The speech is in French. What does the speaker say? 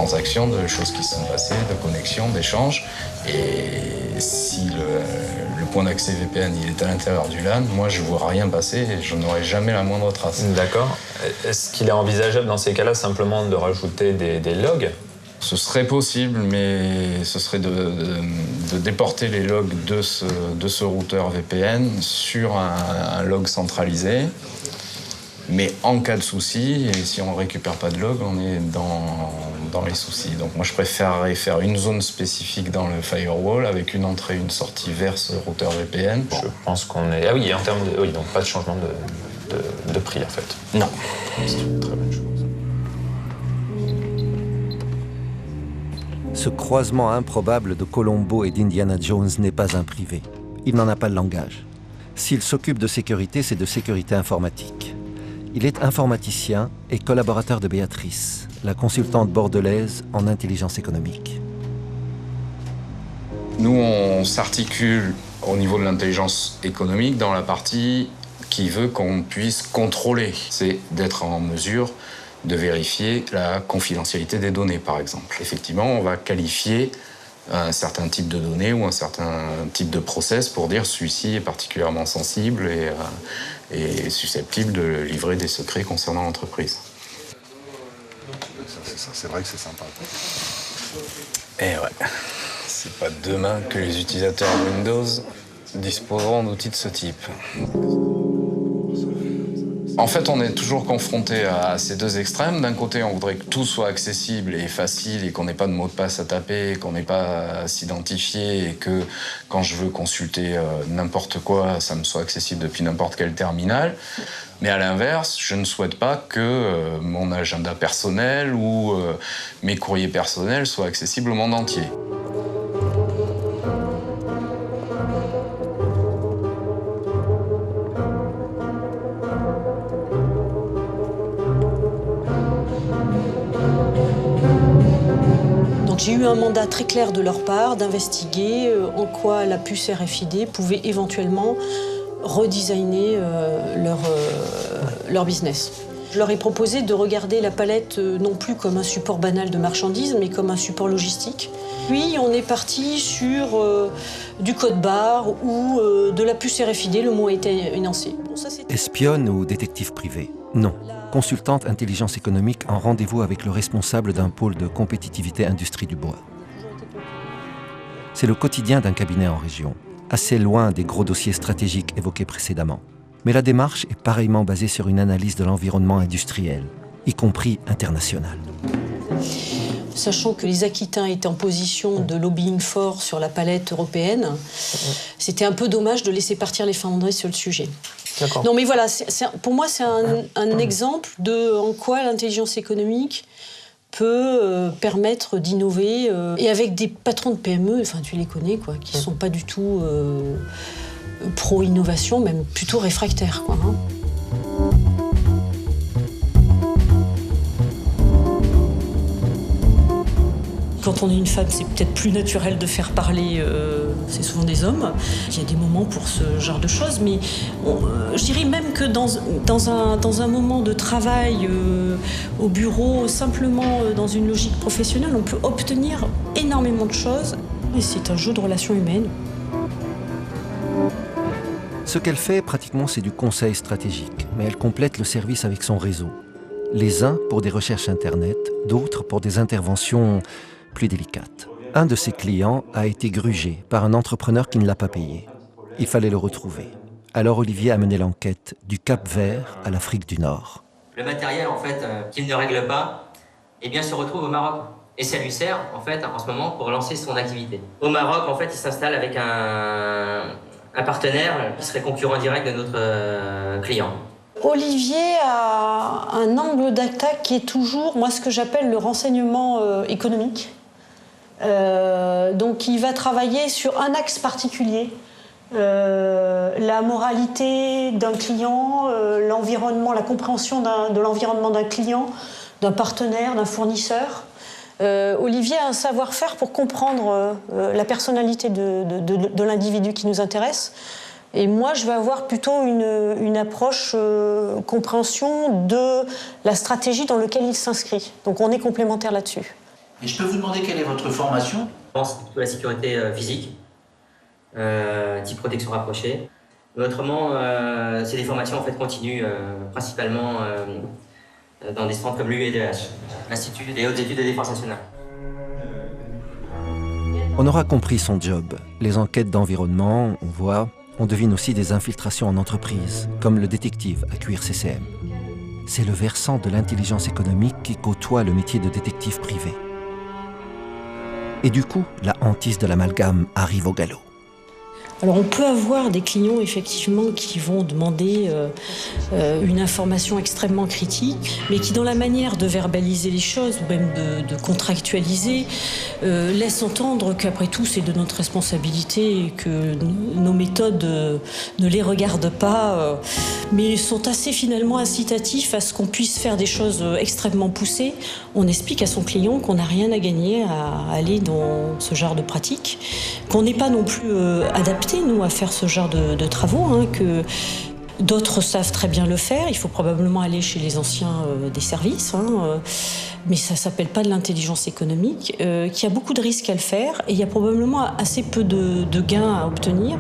transactions, de choses qui se sont passées, de connexions, d'échanges. Et si le point d'accès VPN il est à l'intérieur du LAN, moi je ne vois rien passer et je n'aurai jamais la moindre trace. D'accord. Est-ce qu'il est envisageable dans ces cas-là simplement de rajouter des logs ? Ce serait possible, mais ce serait de déporter les logs de ce routeur VPN sur un log centralisé. Mais en cas de souci, et si on ne récupère pas de log, on est dans les soucis. Donc moi, je préférerais faire une zone spécifique dans le firewall avec une entrée et une sortie vers ce routeur VPN. Je pense qu'on est... Ah oui, en termes de... Oui, donc pas de changement de prix, en fait. Non. C'est une très bonne chose. Ce croisement improbable de Colombo et d'Indiana Jones n'est pas un privé. Il n'en a pas le langage. S'il s'occupe de sécurité, c'est de sécurité informatique. Il est informaticien et collaborateur de Béatrice, la consultante bordelaise en intelligence économique. Nous, on s'articule au niveau de l'intelligence économique dans la partie qui veut qu'on puisse contrôler. C'est d'être en mesure de vérifier la confidentialité des données, par exemple. Effectivement, on va qualifier un certain type de données ou un certain type de process pour dire celui-ci est particulièrement sensible et susceptible de livrer des secrets concernant l'entreprise. C'est vrai que c'est sympa. Et ouais, c'est pas demain que les utilisateurs Windows disposeront d'outils de ce type. En fait, on est toujours confronté à ces deux extrêmes. D'un côté, on voudrait que tout soit accessible et facile et qu'on n'ait pas de mot de passe à taper, qu'on n'ait pas à s'identifier et que quand je veux consulter n'importe quoi, ça me soit accessible depuis n'importe quel terminal. Mais à l'inverse, je ne souhaite pas que mon agenda personnel ou mes courriers personnels soient accessibles au monde entier. J'ai eu un mandat très clair de leur part d'investiguer en quoi la puce RFID pouvait éventuellement redesigner leur business. Je leur ai proposé de regarder la palette non plus comme un support banal de marchandises, mais comme un support logistique. Puis on est parti sur du code barre ou de la puce RFID, le mot a été énoncé. Bon, espionne ou détective privé? Non. Consultante intelligence économique en rendez-vous avec le responsable d'un pôle de compétitivité industrie du bois. C'est le quotidien d'un cabinet en région, assez loin des gros dossiers stratégiques évoqués précédemment. Mais la démarche est pareillement basée sur une analyse de l'environnement industriel, y compris international. Sachant que les Aquitains étaient en position de lobbying fort sur la palette européenne, c'était un peu dommage de laisser partir les Finlandais sur le sujet. Non mais voilà, pour moi c'est un exemple de en quoi l'intelligence économique peut permettre d'innover et avec des patrons de PME, enfin tu les connais quoi, qui sont pas du tout pro-innovation, même plutôt réfractaires quoi. Hein. Quand on est une femme, c'est peut-être plus naturel de faire parler, c'est souvent des hommes. Il y a des moments pour ce genre de choses, mais je dirais même que dans un moment de travail au bureau, simplement dans une logique professionnelle, on peut obtenir énormément de choses. Et c'est un jeu de relations humaines. Ce qu'elle fait, pratiquement, c'est du conseil stratégique, mais elle complète le service avec son réseau. Les uns pour des recherches Internet, d'autres pour des interventions plus délicate. Un de ses clients a été grugé par un entrepreneur qui ne l'a pas payé. Il fallait le retrouver. Alors Olivier a mené l'enquête du Cap-Vert à l'Afrique du Nord. Le matériel, en fait, qu'il ne règle pas, eh bien, se retrouve au Maroc. Et ça lui sert, en fait, en ce moment, pour lancer son activité. Au Maroc, en fait, il s'installe avec un partenaire qui serait concurrent direct de notre client. Olivier a un angle d'attaque qui est toujours, moi, ce que j'appelle le renseignement économique. Donc il va travailler sur un axe particulier, la moralité d'un client, l'environnement, la compréhension de l'environnement d'un client, d'un partenaire, d'un fournisseur. Olivier a un savoir-faire pour comprendre la personnalité de l'individu qui nous intéresse. Et moi, je vais avoir plutôt une approche compréhension de la stratégie dans laquelle il s'inscrit. Donc on est complémentaires là-dessus. Et je peux vous demander quelle est votre formation? C'est plutôt la sécurité physique, type protection rapprochée. Mais autrement, c'est des formations en fait continues, principalement dans des centres comme l'UEDH, l'Institut des hautes études de défense nationale. On aura compris son job. Les enquêtes d'environnement, on voit, on devine aussi des infiltrations en entreprise, comme le détective à QRCCM. C'est le versant de l'intelligence économique qui côtoie le métier de détective privé. Et du coup, la hantise de l'amalgame arrive au galop. Alors on peut avoir des clients effectivement qui vont demander une information extrêmement critique, mais qui dans la manière de verbaliser les choses ou même de contractualiser laissent entendre qu'après tout c'est de notre responsabilité et que nos méthodes ne les regardent pas, mais sont assez finalement incitatifs à ce qu'on puisse faire des choses extrêmement poussées. On explique à son client qu'on n'a rien à gagner à aller dans ce genre de pratique, qu'on n'est pas non plus adapté nous, à faire ce genre de travaux, que d'autres savent très bien le faire. Il faut probablement aller chez les anciens des services, mais ça ne s'appelle pas de l'intelligence économique, qu'il y a beaucoup de risques à le faire et il y a probablement assez peu de gains à obtenir.